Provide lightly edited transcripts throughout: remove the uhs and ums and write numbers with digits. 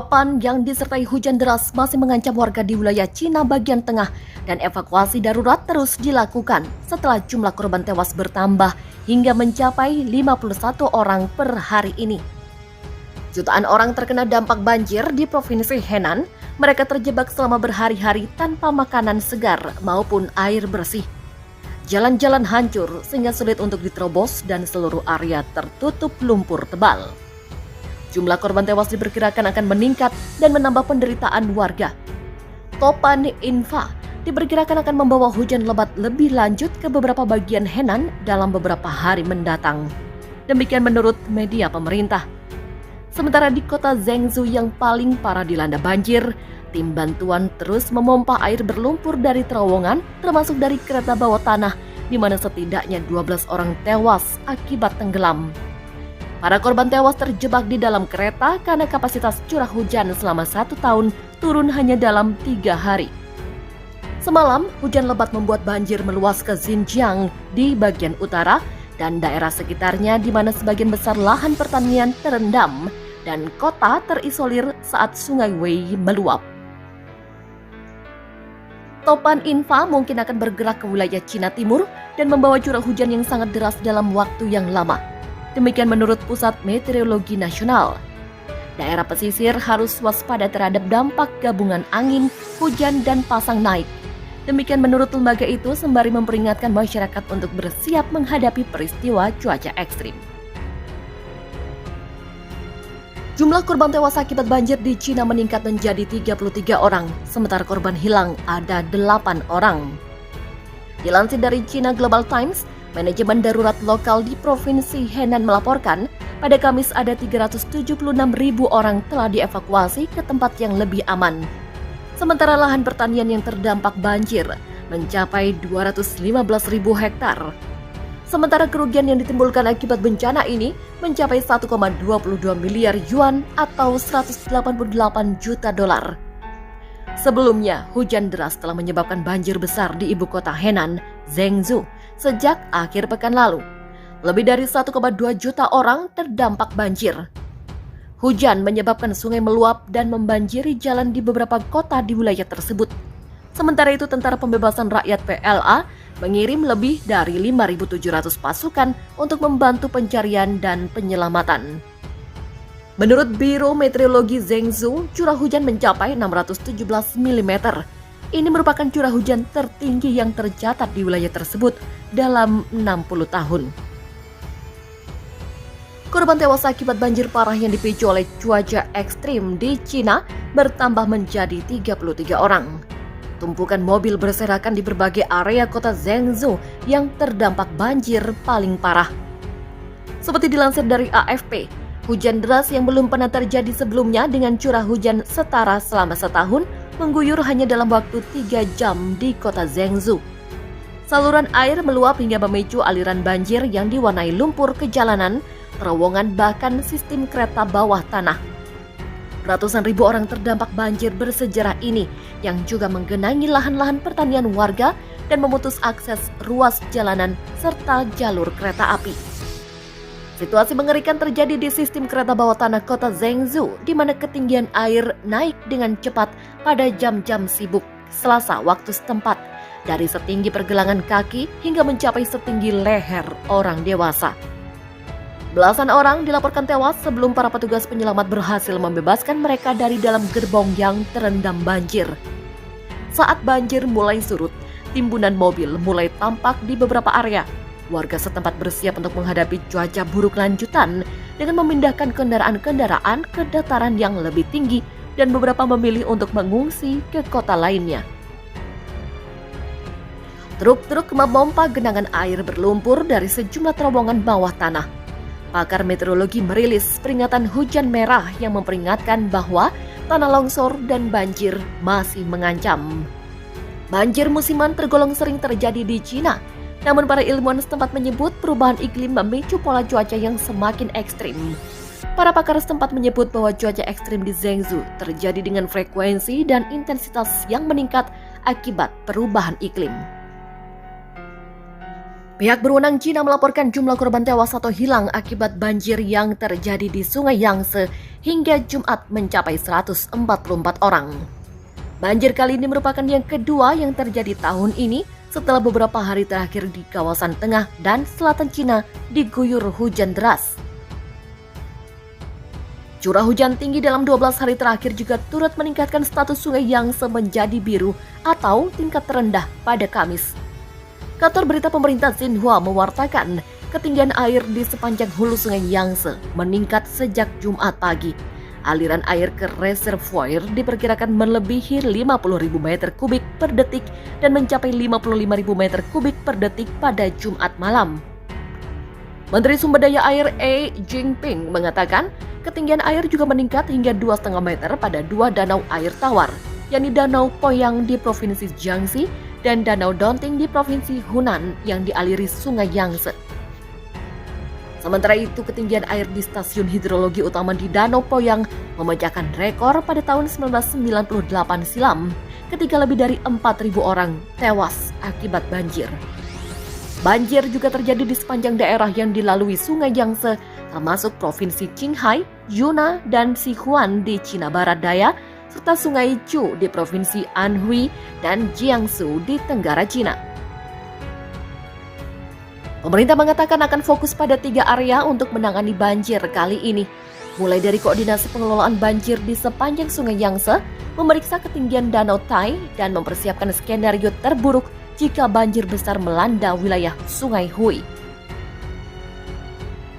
Topan yang disertai hujan deras masih mengancam warga di wilayah Cina bagian tengah dan evakuasi darurat terus dilakukan setelah jumlah korban tewas bertambah hingga mencapai 51 orang per hari ini. Jutaan orang terkena dampak banjir di Provinsi Henan. Mereka terjebak selama berhari-hari tanpa makanan segar maupun air bersih. Jalan-jalan hancur sehingga sulit untuk diterobos dan seluruh area tertutup lumpur tebal. Jumlah korban tewas diperkirakan akan meningkat dan menambah penderitaan warga. Topan Infa diperkirakan akan membawa hujan lebat lebih lanjut ke beberapa bagian Henan dalam beberapa hari mendatang. Demikian menurut media pemerintah. Sementara di kota Zhengzhou yang paling parah dilanda banjir, tim bantuan terus memompa air berlumpur dari terowongan termasuk dari kereta bawah tanah di mana setidaknya 12 orang tewas akibat tenggelam. Para korban tewas terjebak di dalam kereta karena kapasitas curah hujan selama 1 tahun turun hanya dalam 3 hari. Semalam, hujan lebat membuat banjir meluas ke Xinjiang di bagian utara dan daerah sekitarnya di mana sebagian besar lahan pertanian terendam dan kota terisolir saat sungai Wei meluap. Topan Infa mungkin akan bergerak ke wilayah Cina Timur dan membawa curah hujan yang sangat deras dalam waktu yang lama. Demikian menurut Pusat Meteorologi Nasional. Daerah pesisir harus waspada terhadap dampak gabungan angin, hujan, dan pasang naik. Demikian menurut lembaga itu sembari memperingatkan masyarakat untuk bersiap menghadapi peristiwa cuaca ekstrim. Jumlah korban tewas akibat banjir di Cina meningkat menjadi 33 orang, sementara korban hilang ada 8 orang. Dilansir dari China Global Times, Manajemen Darurat Lokal di Provinsi Henan melaporkan pada Kamis ada 376.000 orang telah dievakuasi ke tempat yang lebih aman. Sementara lahan pertanian yang terdampak banjir mencapai 215.000 hektar. Sementara kerugian yang ditimbulkan akibat bencana ini mencapai 1,22 miliar yuan atau 188 juta dolar. Sebelumnya, hujan deras telah menyebabkan banjir besar di ibu kota Henan, Zhengzhou, sejak akhir pekan lalu. Lebih dari 1,2 juta orang terdampak banjir. Hujan menyebabkan sungai meluap dan membanjiri jalan di beberapa kota di wilayah tersebut. Sementara itu, Tentara Pembebasan Rakyat PLA mengirim lebih dari 5.700 pasukan untuk membantu pencarian dan penyelamatan. Menurut Biro Meteorologi Zhengzhou, curah hujan mencapai 617 mm. Ini merupakan curah hujan tertinggi yang tercatat di wilayah tersebut dalam 60 tahun. Korban tewas akibat banjir parah yang dipicu oleh cuaca ekstrim di Cina bertambah menjadi 33 orang. Tumpukan mobil berserakan di berbagai area kota Zhengzhou yang terdampak banjir paling parah. Seperti dilansir dari AFP, hujan deras yang belum pernah terjadi sebelumnya dengan curah hujan setara selama setahun mengguyur hanya dalam waktu 3 jam di kota Zhengzhou. Saluran air meluap hingga memicu aliran banjir yang diwarnai lumpur ke jalanan, terowongan bahkan sistem kereta bawah tanah. Ratusan ribu orang terdampak banjir bersejarah ini yang juga menggenangi lahan-lahan pertanian warga dan memutus akses ruas jalanan serta jalur kereta api. Situasi mengerikan terjadi di sistem kereta bawah tanah kota Zhengzhou di mana ketinggian air naik dengan cepat pada jam-jam sibuk Selasa waktu setempat dari setinggi pergelangan kaki hingga mencapai setinggi leher orang dewasa. Belasan orang dilaporkan tewas sebelum para petugas penyelamat berhasil membebaskan mereka dari dalam gerbong yang terendam banjir. Saat banjir mulai surut, timbunan mobil mulai tampak di beberapa area. Warga setempat bersiap untuk menghadapi cuaca buruk lanjutan dengan memindahkan kendaraan-kendaraan ke dataran yang lebih tinggi dan beberapa memilih untuk mengungsi ke kota lainnya. Truk-truk memompa genangan air berlumpur dari sejumlah terowongan bawah tanah. Pakar meteorologi merilis peringatan hujan merah yang memperingatkan bahwa tanah longsor dan banjir masih mengancam. Banjir musiman tergolong sering terjadi di Cina, namun para ilmuwan setempat menyebut perubahan iklim memicu pola cuaca yang semakin ekstrim. Para pakar setempat menyebut bahwa cuaca ekstrim di Zhengzhou terjadi dengan frekuensi dan intensitas yang meningkat akibat perubahan iklim. Pihak berwenang Cina melaporkan jumlah korban tewas atau hilang akibat banjir yang terjadi di Sungai Yangtze hingga Jumat mencapai 144 orang. Banjir kali ini merupakan yang kedua yang terjadi tahun ini setelah beberapa hari terakhir di kawasan tengah dan selatan Cina diguyur hujan deras. Curah hujan tinggi dalam 12 hari terakhir juga turut meningkatkan status Sungai Yangtze menjadi biru atau tingkat terendah pada Kamis. Kantor berita pemerintah Xinhua mewartakan ketinggian air di sepanjang hulu Sungai Yangtze meningkat sejak Jumat pagi. Aliran air ke reservoir diperkirakan melebihi 50.000 meter kubik per detik dan mencapai 55.000 meter kubik per detik pada Jumat malam. Menteri Sumber Daya Air E Jinping mengatakan ketinggian air juga meningkat hingga 2,5 meter pada dua danau air tawar, yakni Danau Poyang di Provinsi Jiangxi dan Danau Donting di Provinsi Hunan yang dialiri Sungai Yangtze. Sementara itu, ketinggian air di stasiun hidrologi utama di Danau Poyang memecahkan rekor pada tahun 1998 silam, ketika lebih dari 4.000 orang tewas akibat banjir. Banjir juga terjadi di sepanjang daerah yang dilalui Sungai Yangtze, termasuk Provinsi Qinghai, Yunnan, dan Sichuan di Cina Barat Daya, serta Sungai Chu di Provinsi Anhui dan Jiangsu di Tenggara Cina. Pemerintah mengatakan akan fokus pada 3 area untuk menangani banjir kali ini, mulai dari koordinasi pengelolaan banjir di sepanjang Sungai Yangtze, memeriksa ketinggian Danau Tai, dan mempersiapkan skenario terburuk jika banjir besar melanda wilayah Sungai Hui.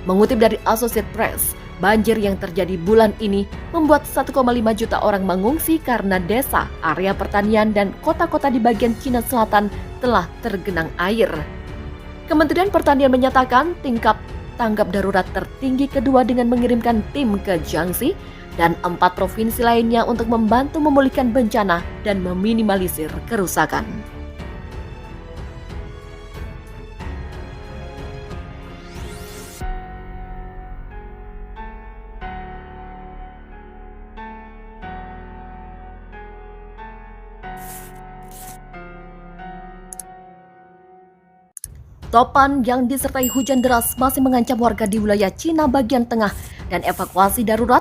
Mengutip dari Associated Press, banjir yang terjadi bulan ini membuat 1,5 juta orang mengungsi karena desa, area pertanian, dan kota-kota di bagian Cina Selatan telah tergenang air. Kementerian Pertanian menyatakan tingkat tanggap darurat tertinggi kedua dengan mengirimkan tim ke Jiangxi dan 4 provinsi lainnya untuk membantu memulihkan bencana dan meminimalisir kerusakan. Topan yang disertai hujan deras masih mengancam warga di wilayah Cina bagian tengah dan evakuasi darurat